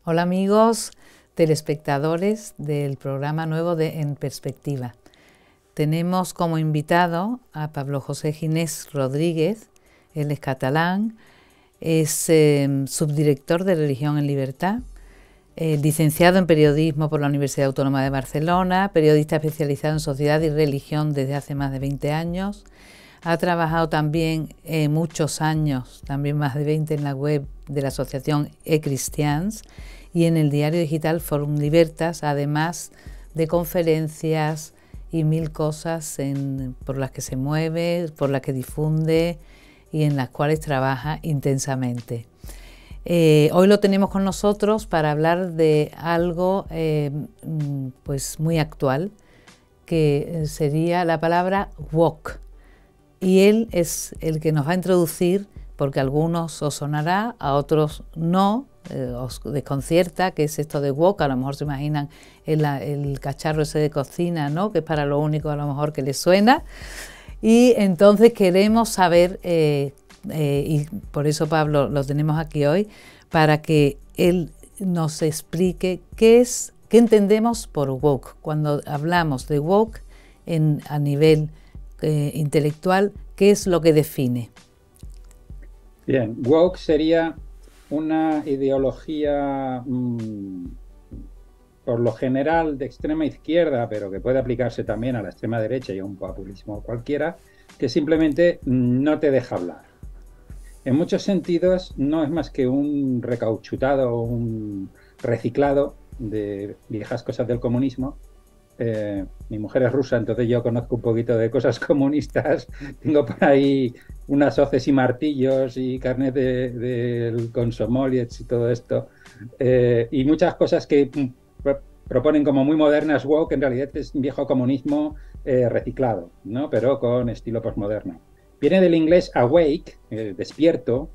Hola amigos telespectadores del programa nuevo de En Perspectiva. Tenemos como invitado a Pablo José Ginés Rodríguez. Él es catalán, es subdirector de Religión en Libertad, licenciado en periodismo por la Universidad Autónoma de Barcelona, periodista especializado en sociedad y religión desde hace más de 20 años. Ha trabajado también muchos años, también más de 20, en la web de la asociación eChristians y en el diario digital Forum Libertas, además de conferencias y mil cosas por las que se mueve, por las que difunde y en las cuales trabaja intensamente. Hoy lo tenemos con nosotros para hablar de algo pues muy actual, que sería la palabra woke. Y él es el que nos va a introducir, porque a algunos os sonará, a otros no, os desconcierta qué es esto de woke. A lo mejor se imaginan el cacharro ese de cocina, ¿no?, que es para lo único a lo mejor que les suena. Y entonces queremos saber, y por eso Pablo lo tenemos aquí hoy, para que él nos explique qué entendemos por woke. Cuando hablamos de woke a nivel intelectual, ¿qué es lo que define? Bien, woke sería una ideología por lo general de extrema izquierda, pero que puede aplicarse también a la extrema derecha y a un populismo cualquiera, que simplemente no te deja hablar. En muchos sentidos no es más que un recauchutado, un reciclado de viejas cosas del comunismo. Mi mujer es rusa, entonces yo conozco un poquito de cosas comunistas. Tengo por ahí unas hoces y martillos y carnet del Komsomol y todo esto. Y muchas cosas que proponen como muy modernas woke, en realidad es un viejo comunismo reciclado, ¿no?, pero con estilo postmoderno. Viene del inglés awake, despierto,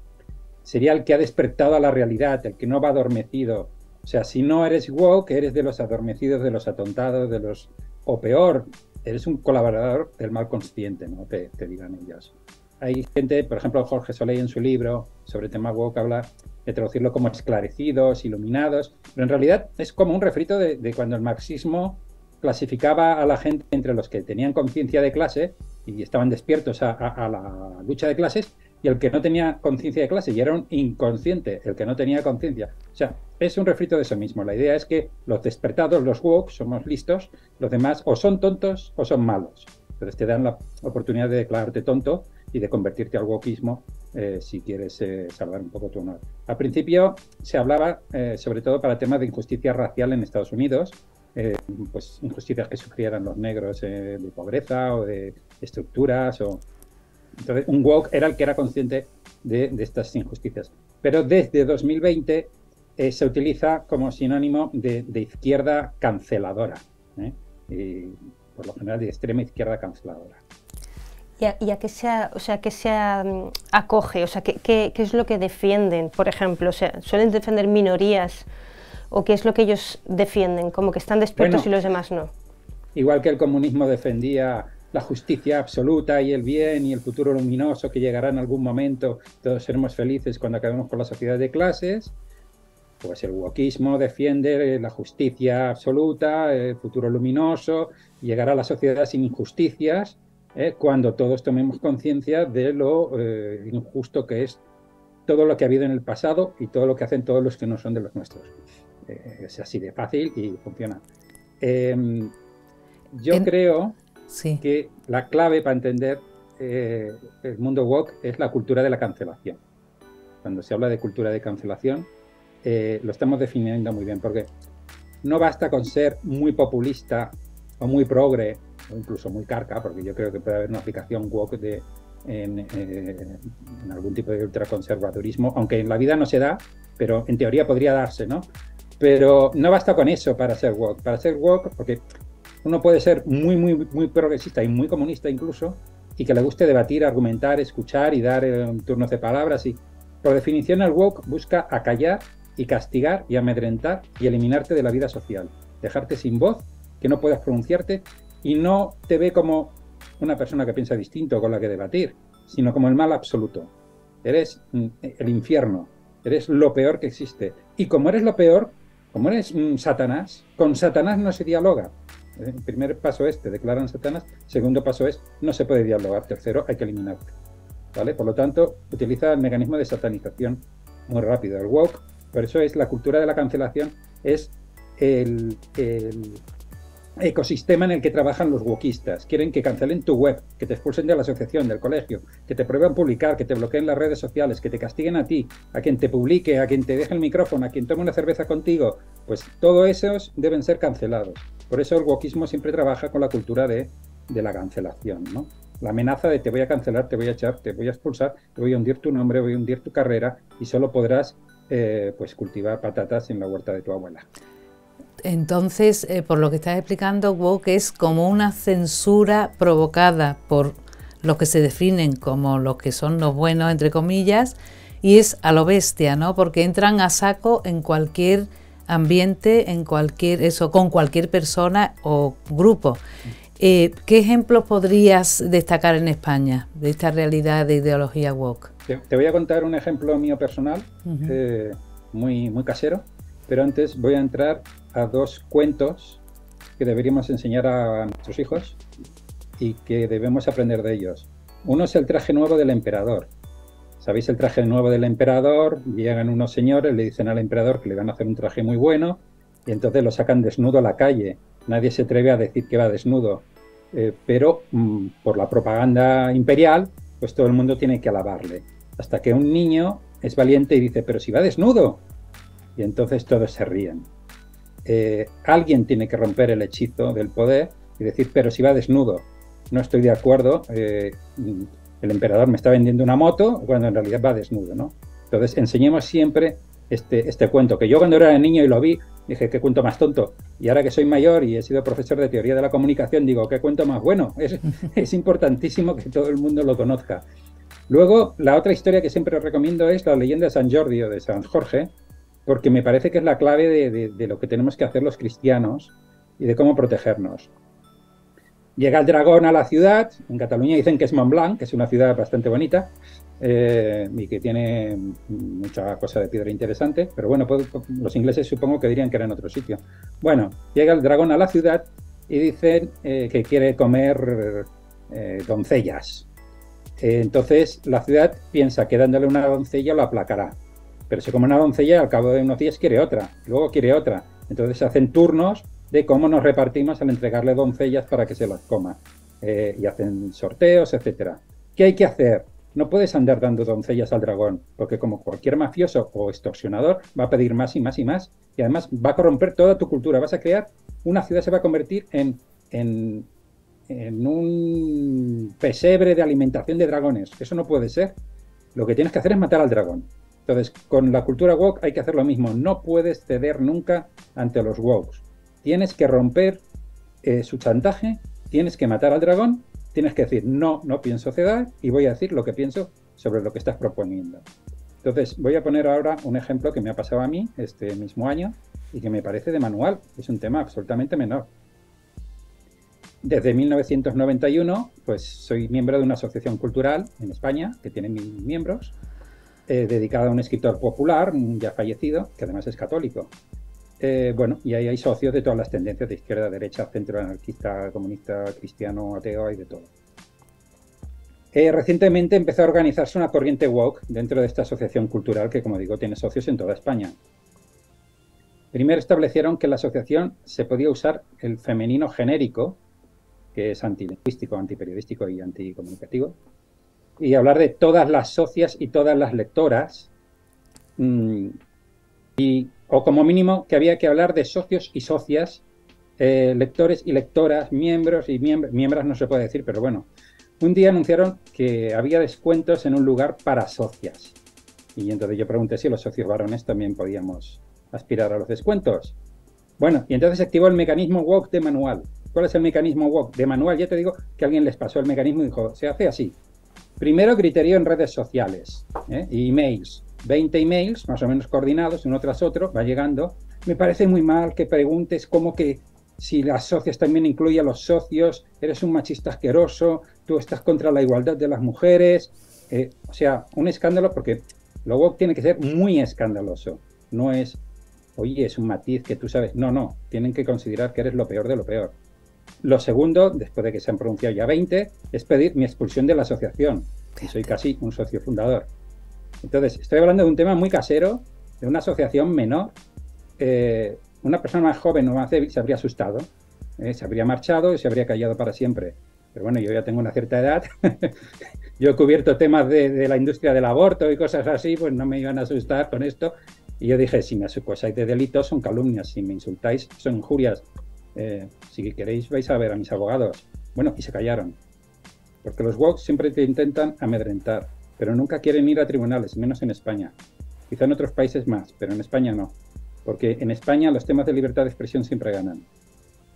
sería el que ha despertado a la realidad, el que no va adormecido. O sea, si no eres woke, eres de los adormecidos, de los atontados, o peor, eres un colaborador del mal consciente, ¿no?, te dirán ellos. Hay gente, por ejemplo, Jorge Soleil en su libro sobre el tema woke habla de traducirlo como esclarecidos, iluminados, pero en realidad es como un refrito de cuando el marxismo clasificaba a la gente entre los que tenían conciencia de clase y estaban despiertos a la lucha de clases, y el que no tenía conciencia de clase y era un inconsciente, el que no tenía conciencia. O sea, es un refrito de eso mismo. La idea es que los despertados, los woke, somos listos, los demás o son tontos o son malos. Entonces te dan la oportunidad de declararte tonto y de convertirte al wokeismo si quieres salvar un poco tu honor. Al principio se hablaba sobre todo para temas de injusticia racial en Estados Unidos, pues injusticias que sufrieran los negros de pobreza o de estructuras. Entonces un woke era el que era consciente de estas injusticias. Pero desde 2020 se utiliza como sinónimo de izquierda canceladora, y por lo general de extrema izquierda canceladora. ¿Y a qué se acoge? O sea, ¿qué es lo que defienden, por ejemplo? O sea, ¿suelen defender minorías? ¿O qué es lo que ellos defienden? ¿Como que están despiertos y los demás no? Igual que el comunismo defendía la justicia absoluta y el bien y el futuro luminoso que llegará en algún momento, todos seremos felices cuando acabemos con la sociedad de clases, pues el wokeismo defiende la justicia absoluta, el futuro luminoso, llegará a la sociedad sin injusticias, cuando todos tomemos conciencia de lo injusto que es todo lo que ha habido en el pasado y todo lo que hacen todos los que no son de los nuestros. Es así de fácil y funciona. Yo creo que la clave para entender el mundo woke es la cultura de la cancelación. Cuando se habla de cultura de cancelación, lo estamos definiendo muy bien, porque no basta con ser muy populista o muy progre o incluso muy carca, porque yo creo que puede haber una aplicación woke en algún tipo de ultraconservadurismo, aunque en la vida no se da, pero en teoría podría darse, ¿no? Pero no basta con eso para ser woke. Para ser woke, porque uno puede ser muy progresista y muy comunista incluso, y que le guste debatir, argumentar, escuchar y dar turnos de palabras. Y por definición el woke busca acallar y castigar y amedrentar y eliminarte de la vida social, dejarte sin voz, que no puedas pronunciarte, y no te ve como una persona que piensa distinto con la que debatir, sino como el mal absoluto. Eres el infierno, eres lo peor que existe. Y como eres lo peor, como eres Satanás, con Satanás no se dialoga. El primer paso es, te declaran Satanás. Segundo paso es, no se puede dialogar. Tercero, hay que eliminarte. ¿Vale? Por lo tanto, utiliza el mecanismo de satanización muy rápido. El woke, por eso es la cultura de la cancelación, es el ecosistema en el que trabajan los wokistas. Quieren que cancelen tu web, que te expulsen de la asociación, del colegio, que te prohíban publicar, que te bloqueen las redes sociales, que te castiguen a ti, a quien te publique, a quien te deje el micrófono, a quien tome una cerveza contigo. Pues todos esos deben ser cancelados. Por eso el wokismo siempre trabaja con la cultura de la cancelación, ¿no? La amenaza de te voy a cancelar, te voy a echar, te voy a expulsar, te voy a hundir tu nombre, voy a hundir tu carrera y solo podrás pues cultivar patatas en la huerta de tu abuela. Entonces, por lo que estás explicando, woke es como una censura provocada por los que se definen como los que son los buenos, entre comillas, y es a lo bestia, ¿no? Porque entran a saco en cualquier ambiente, con cualquier persona o grupo. ¿Qué ejemplos podrías destacar en España de esta realidad de ideología woke? Te voy a contar un ejemplo mío personal, muy, muy casero, pero antes voy a entrar a dos cuentos que deberíamos enseñar a nuestros hijos y que debemos aprender de ellos. Uno es el traje nuevo del emperador. ¿Sabéis el traje nuevo del emperador? Llegan unos señores, le dicen al emperador que le van a hacer un traje muy bueno y entonces lo sacan desnudo a la calle. Nadie se atreve a decir que va desnudo, pero por la propaganda imperial, pues todo el mundo tiene que alabarle. Hasta que un niño es valiente y dice, pero si va desnudo. Y entonces todos se ríen. Alguien tiene que romper el hechizo del poder y decir, pero si va desnudo. No estoy de acuerdo, el emperador me está vendiendo una moto cuando en realidad va desnudo, ¿no? Entonces enseñemos siempre este cuento, que yo cuando era niño y lo vi, dije, qué cuento más tonto. Y ahora que soy mayor y he sido profesor de teoría de la comunicación, digo, qué cuento más bueno. Es importantísimo que todo el mundo lo conozca. Luego, la otra historia que siempre os recomiendo es la leyenda de San Jordi o de San Jorge, porque me parece que es la clave de lo que tenemos que hacer los cristianos y de cómo protegernos. Llega el dragón a la ciudad, en Cataluña dicen que es Montblanc, que es una ciudad bastante bonita y que tiene mucha cosa de piedra interesante, pero bueno, los ingleses supongo que dirían que era en otro sitio. Bueno, llega el dragón a la ciudad y dicen que quiere comer doncellas. Entonces la ciudad piensa que dándole una doncella lo aplacará, pero se come una doncella y al cabo de unos días quiere otra, luego quiere otra. Entonces se hacen turnos de cómo nos repartimos al entregarle doncellas para que se las coma. Y hacen sorteos, etcétera. ¿Qué hay que hacer? No puedes andar dando doncellas al dragón, porque como cualquier mafioso o extorsionador va a pedir más y más y más, y además va a corromper toda tu cultura. Vas a crear, una ciudad se va a convertir en un pesebre de alimentación de dragones. Eso no puede ser. Lo que tienes que hacer es matar al dragón. Entonces, con la cultura woke hay que hacer lo mismo. No puedes ceder nunca ante los wokes. Tienes que romper su chantaje, tienes que matar al dragón, tienes que decir, no pienso ceder y voy a decir lo que pienso sobre lo que estás proponiendo. Entonces, voy a poner ahora un ejemplo que me ha pasado a mí este mismo año y que me parece de manual. Es un tema absolutamente menor. Desde 1991, pues soy miembro de una asociación cultural en España, que tiene 1000 miembros, dedicada a un escritor popular, ya fallecido, que además es católico. Bueno, y ahí hay socios de todas las tendencias, de izquierda, derecha, centro, anarquista, comunista, cristiano, ateo, hay de todo. Recientemente empezó a organizarse una corriente woke dentro de esta asociación cultural que, como digo, tiene socios en toda España. Primero establecieron que en la asociación se podía usar el femenino genérico, que es antilingüístico, antiperiodístico y anticomunicativo, y hablar de todas las socias y todas las lectoras, o como mínimo que había que hablar de socios y socias, lectores y lectoras, miembros y miembros no se puede decir, pero bueno. Un día anunciaron que había descuentos en un lugar para socias. Y entonces yo pregunté si los socios varones también podíamos aspirar a los descuentos. Bueno, y entonces se activó el mecanismo woke de manual. ¿Cuál es el mecanismo woke de manual? Ya te digo que alguien les pasó el mecanismo y dijo, se hace así. Primero, criterio en redes sociales, y emails. 20 emails, más o menos coordinados, uno tras otro, va llegando. Me parece muy mal que preguntes cómo que si las socias también incluye a los socios, eres un machista asqueroso, tú estás contra la igualdad de las mujeres. O sea, un escándalo, porque lo woke tiene que ser muy escandaloso. No es oye, es un matiz que tú sabes. No, tienen que considerar que eres lo peor de lo peor. Lo segundo, después de que se han pronunciado ya 20, es pedir mi expulsión de la asociación. Y soy casi un socio fundador. Entonces, estoy hablando de un tema muy casero, de una asociación menor. Una persona más joven o más débil se habría asustado, se habría marchado y se habría callado para siempre. Pero bueno, yo ya tengo una cierta edad. Yo he cubierto temas de la industria del aborto y cosas así, pues no me iban a asustar con esto. Y yo dije, si me acusáis de delitos son calumnias, si me insultáis son injurias. Si queréis vais a ver a mis abogados. Bueno, y se callaron. Porque los woke siempre te intentan amedrentar, pero nunca quieren ir a tribunales, menos en España. Quizá en otros países más, pero en España no. Porque en España los temas de libertad de expresión siempre ganan.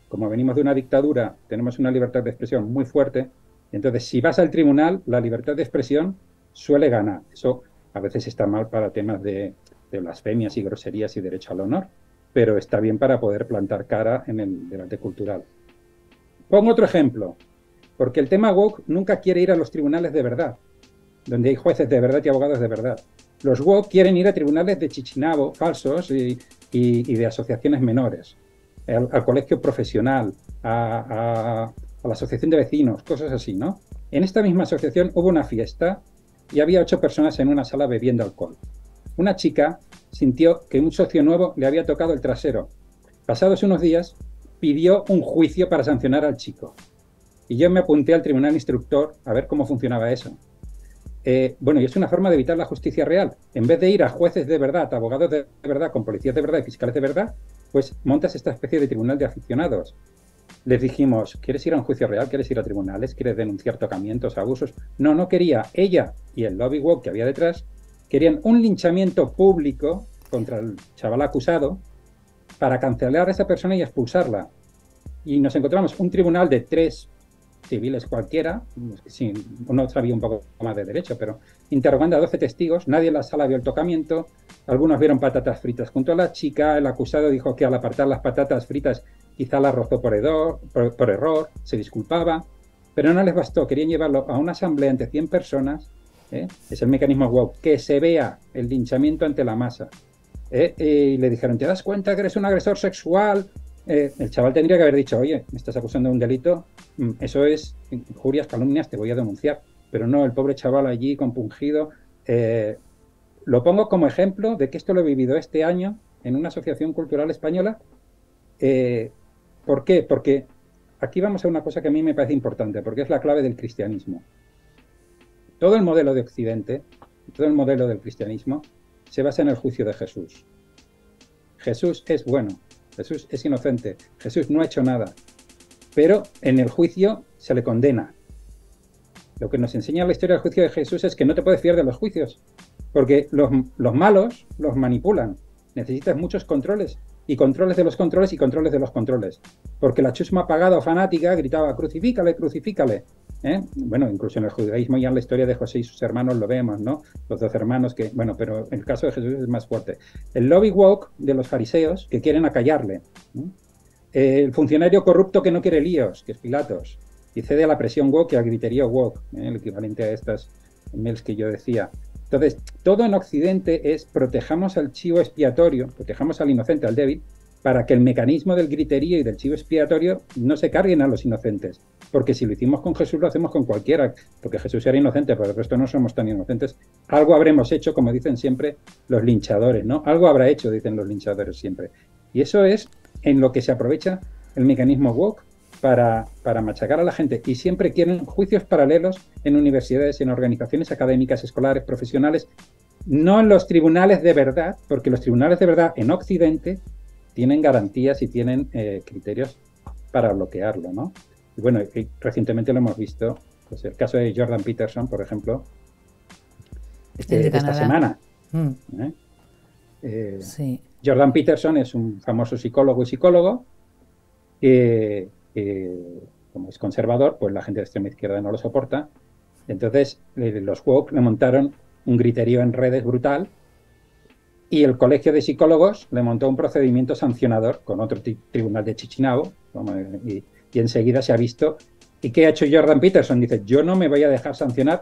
Como venimos de una dictadura, tenemos una libertad de expresión muy fuerte. Entonces, si vas al tribunal, la libertad de expresión suele ganar. Eso a veces está mal para temas de blasfemias y groserías y derecho al honor, pero está bien para poder plantar cara en el debate cultural. Pongo otro ejemplo, porque el tema woke nunca quiere ir a los tribunales de verdad, donde hay jueces de verdad y abogados de verdad. Los woke quieren ir a tribunales de chichinabo falsos y de asociaciones menores, al colegio profesional, a la asociación de vecinos, cosas así, ¿no? En esta misma asociación hubo una fiesta y había 8 personas en una sala bebiendo alcohol. Una chica sintió que un socio nuevo le había tocado el trasero. Pasados unos días, pidió un juicio para sancionar al chico. Y yo me apunté al tribunal instructor a ver cómo funcionaba eso. Bueno, y es una forma de evitar la justicia real. En vez de ir a jueces de verdad, abogados de verdad, con policías de verdad y fiscales de verdad, pues montas esta especie de tribunal de aficionados. Les dijimos, ¿quieres ir a un juicio real? ¿Quieres ir a tribunales? ¿Quieres denunciar tocamientos, abusos? No quería. Ella y el lobby woke que había detrás querían un linchamiento público contra el chaval acusado para cancelar a esa persona y expulsarla. Y nos encontramos un tribunal de 3 civiles cualquiera, sí, uno sabía un poco más de derecho, pero interrogando a 12 testigos, nadie en la sala vio el tocamiento, algunos vieron patatas fritas junto a la chica, el acusado dijo que al apartar las patatas fritas quizá las rozó por error, se disculpaba, pero no les bastó, querían llevarlo a una asamblea ante 100 personas, es el mecanismo woke, que se vea el linchamiento ante la masa. Y le dijeron, ¿te das cuenta que eres un agresor sexual? El chaval tendría que haber dicho, oye, me estás acusando de un delito, eso es injurias, calumnias, te voy a denunciar. Pero no, el pobre chaval allí compungido. Lo pongo como ejemplo de que esto lo he vivido este año en una asociación cultural española. ¿Por qué? Porque aquí vamos a una cosa que a mí me parece importante, porque es la clave del cristianismo. Todo el modelo de Occidente, todo el modelo del cristianismo, se basa en el juicio de Jesús. Jesús es bueno. Jesús es inocente, Jesús no ha hecho nada, pero en el juicio se le condena. Lo que nos enseña la historia del juicio de Jesús es que no te puedes fiar de los juicios, porque los malos los manipulan. Necesitas muchos controles, y controles de los controles y controles de los controles, porque la chusma pagada o fanática gritaba, crucifícale, crucifícale. Bueno, incluso en el judaísmo ya en la historia de José y sus hermanos lo vemos, ¿no? Los 12 hermanos que, bueno, pero en el caso de Jesús es más fuerte. El lobby woke de los fariseos que quieren acallarle, ¿no? El funcionario corrupto que no quiere líos, que es Pilatos, y cede a la presión woke y al griterío woke, el equivalente a estas mails que yo decía. Entonces, todo en Occidente es protejamos al chivo expiatorio, protejamos al inocente, al débil, para que el mecanismo del griterío y del chivo expiatorio no se carguen a los inocentes. Porque si lo hicimos con Jesús, lo hacemos con cualquiera, porque Jesús era inocente, pero el resto no somos tan inocentes. Algo habremos hecho, como dicen siempre los linchadores, ¿no? Algo habrá hecho, dicen los linchadores siempre. Y eso es en lo que se aprovecha el mecanismo woke para machacar a la gente. Y siempre quieren juicios paralelos en universidades, en organizaciones académicas, escolares, profesionales, no en los tribunales de verdad, porque los tribunales de verdad en Occidente tienen garantías y tienen criterios para bloquearlo, ¿no? Y bueno, recientemente lo hemos visto, pues el caso de Jordan Peterson, por ejemplo, de esta semana. Sí. Jordan Peterson es un famoso psicólogo y psicólogo que, como es conservador, pues la gente de extrema izquierda no lo soporta. Entonces, los woke le montaron un griterío en redes brutal y el Colegio de Psicólogos le montó un procedimiento sancionador con otro tribunal de Chichinabo y enseguida se ha visto. ¿Y qué ha hecho Jordan Peterson? Dice, yo no me voy a dejar sancionar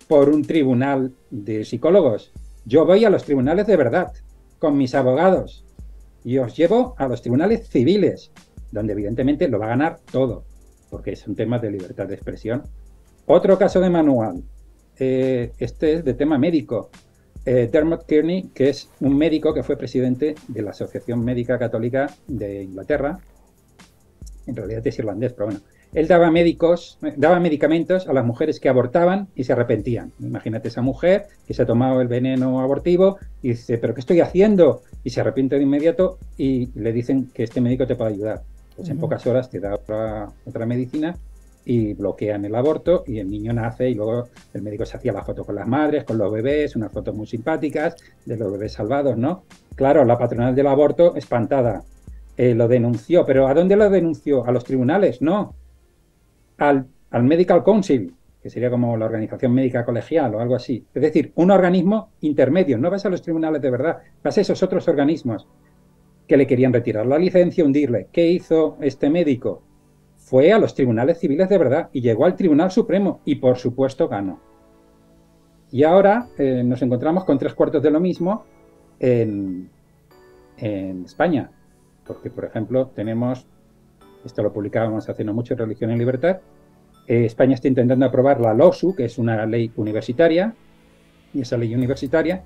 por un tribunal de psicólogos. Yo voy a los tribunales de verdad, con mis abogados. y os llevo a los tribunales civiles, donde evidentemente lo va a ganar todo, porque es un tema de libertad de expresión. Otro caso de manual, este es de tema médico. Dermot Kearney, que es un médico que fue presidente de la Asociación Médica Católica de Inglaterra, en realidad es irlandés, pero bueno, él daba medicamentos a las mujeres que abortaban y se arrepentían. Imagínate esa mujer que se ha tomado el veneno abortivo y dice, ¿pero qué estoy haciendo? Y se arrepiente de inmediato y le dicen que este médico te puede ayudar. Pues en pocas horas te da otra medicina y bloquean el aborto y el niño nace y luego el médico se hacía la foto con las madres, con los bebés, unas fotos muy simpáticas de los bebés salvados, ¿no? Claro, la patronal del aborto, espantada, lo denunció. ¿Pero a dónde lo denunció? ¿A los tribunales? No. Al Medical Council, que sería como la organización médica colegial o algo así. Es decir, un organismo intermedio. No vas a los tribunales de verdad, vas a esos otros organismos que le querían retirar la licencia, hundirle. ¿Qué hizo este médico? Fue a los tribunales civiles de verdad y llegó al Tribunal Supremo y, por supuesto, ganó. Y ahora nos encontramos con 3/4 de lo mismo en España. Porque, por ejemplo, tenemos, esto lo publicábamos hace no mucho, Religión y Libertad, España está intentando aprobar la LOSU, que es una ley universitaria, y esa ley universitaria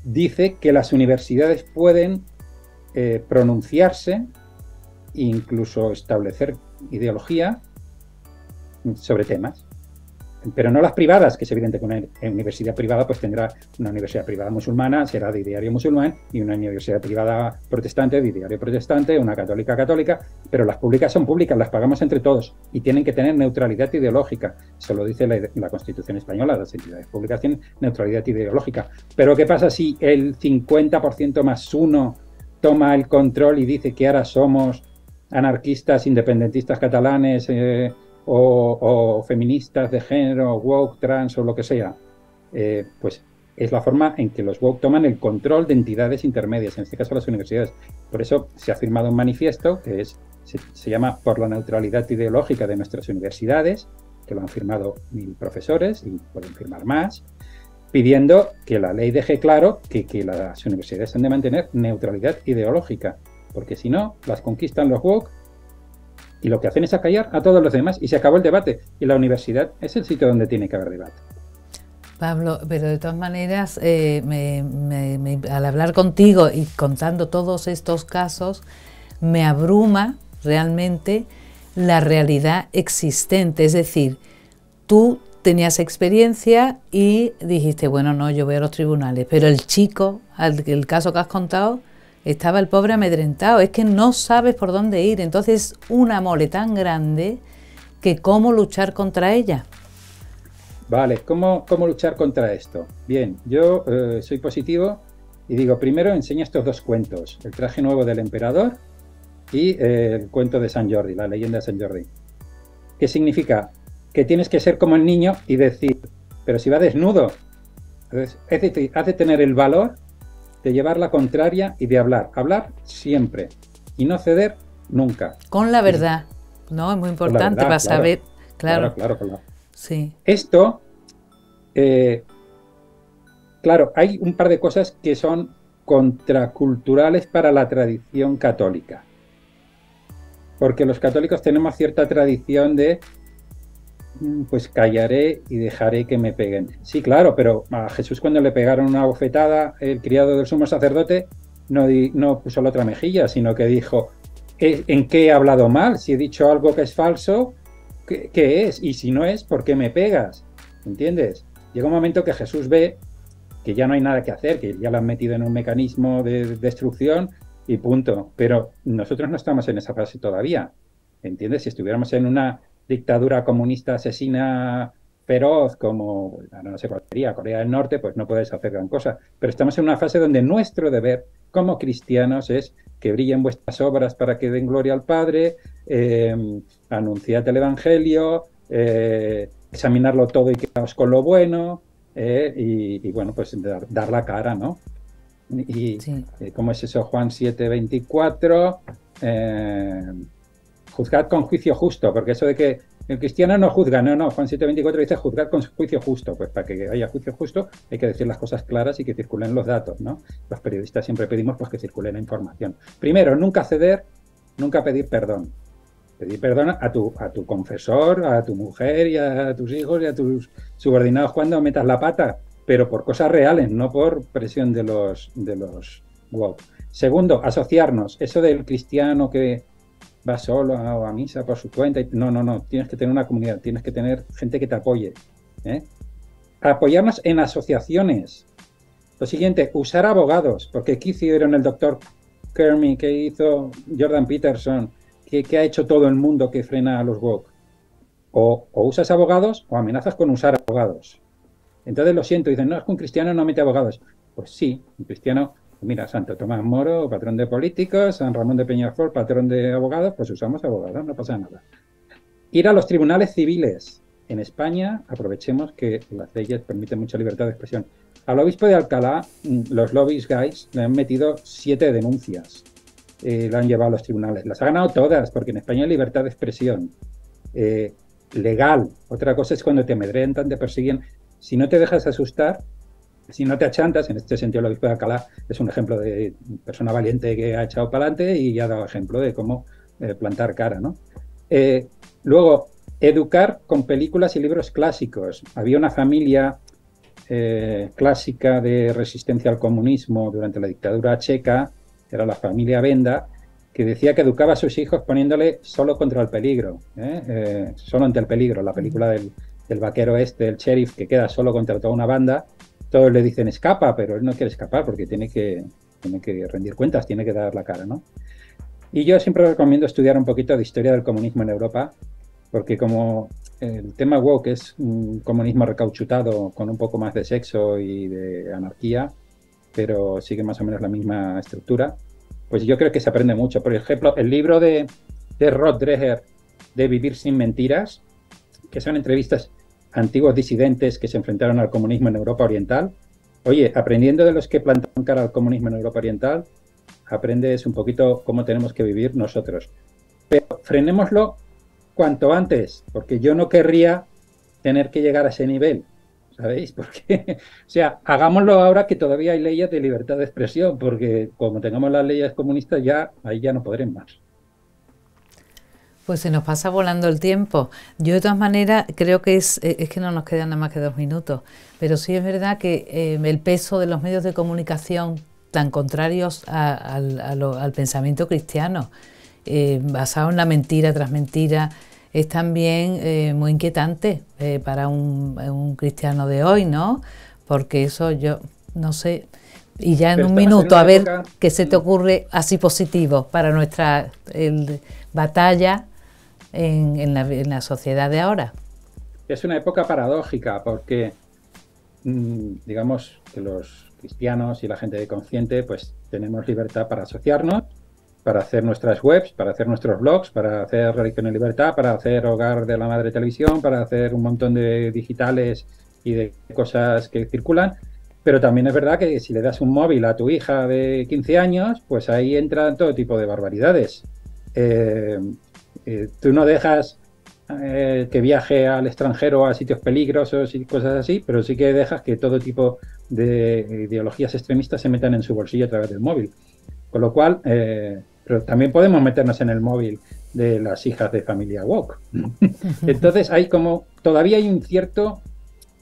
dice que las universidades pueden pronunciarse e incluso establecer ideología sobre temas, pero no las privadas, que es evidente que una universidad privada pues tendrá una universidad privada musulmana, será de ideario musulmán, y una universidad privada protestante de ideario protestante, una católica católica, pero las públicas son públicas, las pagamos entre todos y tienen que tener neutralidad ideológica. Eso lo dice la Constitución española, las entidades públicas tienen neutralidad ideológica. Pero ¿qué pasa si el 50% más uno toma el control y dice que ahora somos anarquistas, independentistas catalanes, o feministas de género, woke, trans o lo que sea? Pues es la forma en que los woke toman el control de entidades intermedias, en este caso las universidades. Por eso se ha firmado un manifiesto que se llama Por la neutralidad ideológica de nuestras universidades, que lo han firmado 1000 profesores y pueden firmar más, pidiendo que la ley deje claro que las universidades han de mantener neutralidad ideológica, porque si no, las conquistan los woke y lo que hacen es acallar a todos los demás y se acabó el debate. Y la universidad es el sitio donde tiene que haber debate. Pablo, pero de todas maneras, al hablar contigo y contando todos estos casos, me abruma realmente la realidad existente. Es decir, tú tenías experiencia y dijiste, bueno, no, yo voy a los tribunales, pero el chico, el caso que has contado, estaba el pobre amedrentado, es que no sabes por dónde ir, entonces una mole tan grande que cómo luchar contra ella. Vale, ¿cómo luchar contra esto? Bien, yo soy positivo y digo, primero enseña estos 2 cuentos, el traje nuevo del emperador y el cuento de San Jordi, la leyenda de San Jordi. ¿Qué significa? Que tienes que ser como el niño y decir, pero si va desnudo. Entonces, es decir, has de tener el valor de llevar la contraria y de hablar siempre y no ceder nunca. Con la verdad, ¿no? Es muy importante verdad, para saber, claro. Sí. Esto, claro, hay un par de cosas que son contraculturales para la tradición católica. Porque los católicos tenemos cierta tradición de pues callaré y dejaré que me peguen. Sí, claro, pero a Jesús cuando le pegaron una bofetada, el criado del sumo sacerdote no puso la otra mejilla, sino que dijo, ¿en qué he hablado mal? Si he dicho algo que es falso, ¿qué es? Y si no es, ¿por qué me pegas? ¿Entiendes? Llega un momento que Jesús ve que ya no hay nada que hacer, que ya lo han metido en un mecanismo de destrucción y punto. Pero nosotros no estamos en esa fase todavía. ¿Entiendes? Si estuviéramos en una dictadura comunista asesina feroz como, no sé cuál sería, Corea del Norte, pues no puedes hacer gran cosa. Pero estamos en una fase donde nuestro deber como cristianos es que brillen vuestras obras para que den gloria al Padre, anunciad el Evangelio, examinarlo todo y quedaos con lo bueno, y bueno, pues dar la cara, ¿no? Y sí. ¿Cómo es eso? Juan 7:24, juzgad con juicio justo, porque eso de que el cristiano no juzga, no, Juan 7:24 dice juzgar con juicio justo. Pues para que haya juicio justo hay que decir las cosas claras y que circulen los datos, ¿no? Los periodistas siempre pedimos pues que circule la información. Primero, nunca ceder, nunca pedir perdón. Pedir perdón a tu confesor, a tu mujer y a tus hijos y a tus subordinados cuando metas la pata, pero por cosas reales, no por presión de los woke. Segundo, asociarnos. Eso del cristiano que va solo a misa por su cuenta. No. Tienes que tener una comunidad, tienes que tener gente que te apoye. Apoyarnos en asociaciones. Lo siguiente, usar abogados, porque ¿qué hicieron el doctor Kermy, que hizo Jordan Peterson, que ha hecho todo el mundo que frena a los woke? O usas abogados o amenazas con usar abogados. Entonces lo siento, dicen, no, es que un cristiano no mete abogados. Pues sí, un cristiano, mira, Santo Tomás Moro, patrón de políticos, San Ramón de Peñafort, patrón de abogados, pues usamos abogados, no pasa nada. Ir a los tribunales civiles. En España, aprovechemos que las leyes permiten mucha libertad de expresión. Al obispo de Alcalá, los lobbies guys le han metido 7 denuncias. La han llevado a los tribunales. Las ha ganado todas, porque en España hay libertad de expresión. Legal. Otra cosa es cuando te amedrentan, te persiguen. Si no te dejas asustar, si no te achantas, en este sentido el obispo de Alcalá es un ejemplo de persona valiente que ha echado para adelante y ha dado ejemplo de cómo plantar cara, ¿no? Luego, educar con películas y libros clásicos. Había una familia clásica de resistencia al comunismo durante la dictadura checa, era la familia Benda, que decía que educaba a sus hijos poniéndole solo contra el peligro, solo ante el peligro. La película del vaquero el sheriff, que queda solo contra toda una banda. Todos le dicen escapa, pero él no quiere escapar porque tiene que rendir cuentas, tiene que dar la cara, ¿no? Y yo siempre recomiendo estudiar un poquito de historia del comunismo en Europa, porque como el tema woke es un comunismo recauchutado con un poco más de sexo y de anarquía, pero sigue más o menos la misma estructura, pues yo creo que se aprende mucho. Por ejemplo, el libro de Rod Dreher, de Vivir sin mentiras, que son entrevistas a antiguos disidentes que se enfrentaron al comunismo en Europa Oriental. Oye, aprendiendo de los que plantaron cara al comunismo en Europa Oriental, aprendes un poquito cómo tenemos que vivir nosotros. Pero frenémoslo cuanto antes, porque yo no querría tener que llegar a ese nivel, ¿sabéis? Porque, o sea, hagámoslo ahora que todavía hay leyes de libertad de expresión, porque como tengamos las leyes comunistas, ahí ya no podremos más. Pues se nos pasa volando el tiempo. Yo de todas maneras creo que es que no nos quedan nada más que 2 minutos, pero sí es verdad que el peso de los medios de comunicación tan contrarios al pensamiento cristiano, basado en la mentira tras mentira, es también muy inquietante para un cristiano de hoy, ¿no? Porque eso yo no sé. Y ya en un minuto, a ver qué se te ocurre así positivo para nuestra batalla en la sociedad de ahora. Es una época paradójica porque, digamos, que los cristianos y la gente consciente, pues tenemos libertad para asociarnos, para hacer nuestras webs, para hacer nuestros blogs, para hacer Religión en Libertad, para hacer Hogar de la Madre Televisión, para hacer un montón de digitales y de cosas que circulan. Pero también es verdad que si le das un móvil a tu hija de 15 años, pues ahí entran todo tipo de barbaridades. Tú no dejas que viaje al extranjero a sitios peligrosos y cosas así, pero sí que dejas que todo tipo de ideologías extremistas se metan en su bolsillo a través del móvil. Con lo cual, pero también podemos meternos en el móvil de las hijas de familia woke. Entonces todavía hay un cierto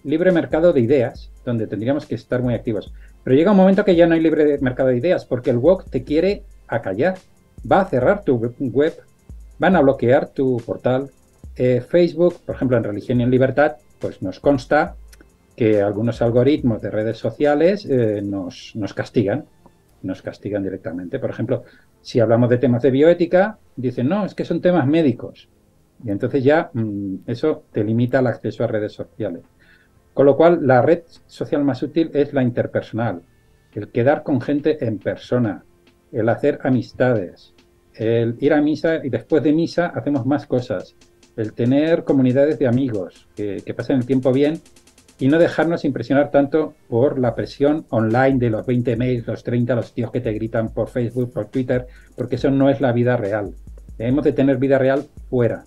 libre mercado de ideas, donde tendríamos que estar muy activos. Pero llega un momento que ya no hay libre mercado de ideas, porque el woke te quiere acallar. Va a cerrar tu web, van a bloquear tu portal. Facebook, por ejemplo, en Religión y en Libertad, pues nos consta que algunos algoritmos de redes sociales nos castigan directamente. Por ejemplo, si hablamos de temas de bioética, dicen, no, es que son temas médicos. Y entonces ya eso te limita el acceso a redes sociales. Con lo cual, la red social más útil es la interpersonal, el quedar con gente en persona, el hacer amistades, el ir a misa y después de misa hacemos más cosas, el tener comunidades de amigos que pasen el tiempo bien y no dejarnos impresionar tanto por la presión online de los 20 mails, los 30, los tíos que te gritan por Facebook, por Twitter, porque eso no es la vida real. Debemos de tener vida real fuera.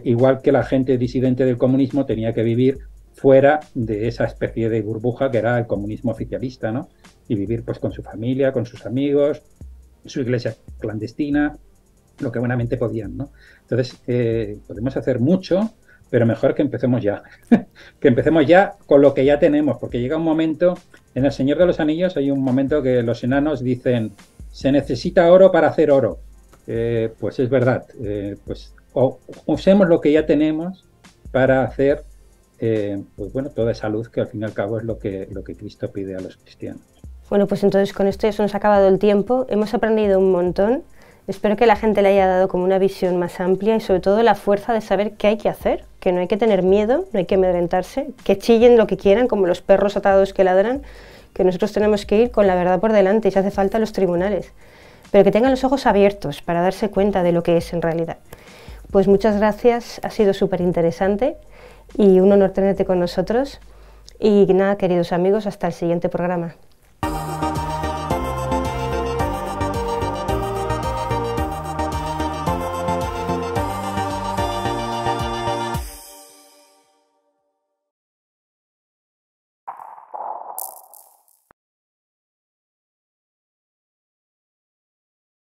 igual que la gente disidente del comunismo tenía que vivir fuera de esa especie de burbuja que era el comunismo oficialista, ¿no? Y vivir pues con su familia, con sus amigos, su iglesia clandestina, lo que buenamente podían, ¿no? Entonces, podemos hacer mucho, pero mejor que empecemos ya. Que empecemos ya con lo que ya tenemos, porque llega un momento, en El Señor de los Anillos hay un momento que los enanos dicen, se necesita oro para hacer oro. Pues es verdad, pues usemos lo que ya tenemos para hacer pues bueno, toda esa luz que al fin y al cabo es lo que Cristo pide a los cristianos. Bueno, pues entonces con esto ya se nos ha acabado el tiempo, hemos aprendido un montón, espero que la gente le haya dado como una visión más amplia y sobre todo la fuerza de saber qué hay que hacer, que no hay que tener miedo, no hay que amedrentarse, que chillen lo que quieran, como los perros atados que ladran, que nosotros tenemos que ir con la verdad por delante y si hace falta a los tribunales, pero que tengan los ojos abiertos para darse cuenta de lo que es en realidad. Pues muchas gracias, ha sido súper interesante y un honor tenerte con nosotros. Y nada, queridos amigos, hasta el siguiente programa.